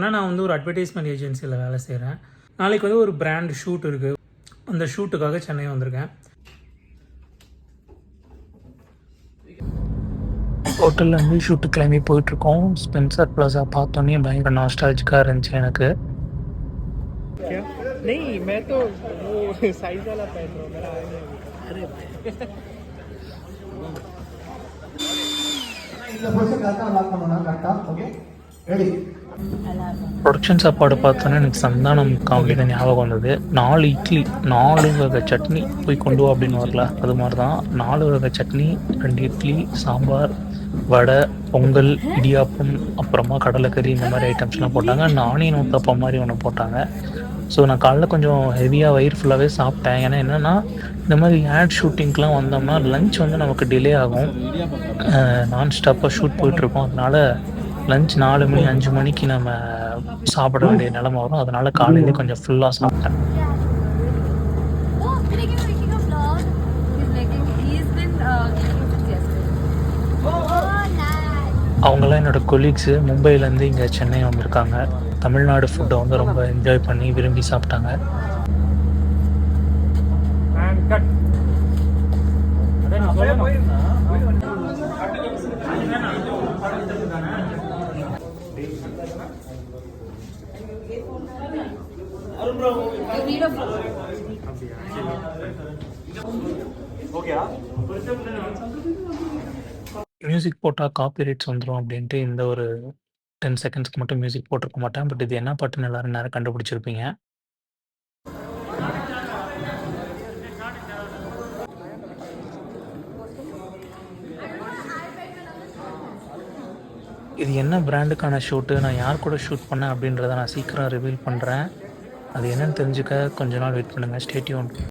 ஆனால் நான் வந்து ஒரு அட்வர்டைஸ்மெண்ட் ஏஜென்சியில் வேலை செய்கிறேன். நாளைக்கு வந்து ஒரு பிராண்ட் ஷூட் இருக்குது. அந்த ஷூட்டுக்காக சென்னை வந்திருக்கேன். ஹோட்டல்லேருந்து ஷூட்டு கிளம்பி போயிட்டுருக்கோம். ஸ்பென்சர் பிளாஸா பார்த்தோன்னே பயங்கர நாஸ்டாலஜிக்காக இருந்துச்சு எனக்கு. नहीं मैं तो वो साइज वाला पहन रहा हूँ मेरा अरे ப்ரொடக்ஷன் சாப்பாடு பார்த்தோன்னே எனக்கு சந்தானம் காமெடி தான் ஞாபகம் வந்தது. 4 இட்லி 4 வகை சட்னி போய் கொண்டு வா அப்படின்னு வரல, அது மாதிரி தான் 4 வகை சட்னி, 2 இட்லி, சாம்பார், வடை, பொங்கல், இடியாப்பம், அப்புறமா கடலைக்கறி, இந்த மாதிரி ஐட்டம்ஸ்லாம் போட்டாங்க. ஆனியன் ஊத்தப்பம் மாதிரி ஒன்று போட்டாங்க. ஸோ நான் காலைல கொஞ்சம் ஹெவியாக வயிறு ஃபுல்லாகவே சாப்பிட்டேன். ஏன்னா என்னென்னா இந்த மாதிரி ஆட் ஷூட்டிங்க்கெலாம் வந்தோம்னா லஞ்ச் வந்து நமக்கு டிலே ஆகும். நான் ஸ்டாப்பாக ஷூட் போயிட்டுருக்கோம். அதனால் லஞ்ச் 4 மணி 5 மணிக்கு நம்ம சாப்பிட வேண்டிய நிலமை வரும். அதனால் காலையிலே கொஞ்சம் ஃபுல்லாக சாப்பிட்டேன். அவங்களாம் என்னோடய கொலீக்ஸு மும்பையிலேருந்து இங்கே சென்னை வந்திருக்காங்க. தமிழ்நாடு ஃபுட்டை வந்து ரொம்ப என்ஜாய் பண்ணி விரும்பி சாப்பிட்டாங்க. மியூசிக் போட்டால் காப்பி ரைட்ஸ் வந்துடும் அப்படின்ட்டு இந்த ஒரு 10 செகண்ட்ஸ்க்கு மட்டும் மியூசிக் போட்டிருக்க மாட்டேன். பட் இது என்ன பாட்டுன்னு எல்லாரும் நேரம் கண்டுபிடிச்சிருப்பீங்க. இது என்ன பிராண்டுக்கான ஷூட்டு, நான் யார் கூட ஷூட் பண்ணேன் அப்படின்றத நான் சீக்கிரம் ரிவீல் பண்ணுறேன். அது என்னன்னு தெரிஞ்சுக்க கொஞ்ச நாள் வெயிட் பண்ணுங்கள். Stay tune.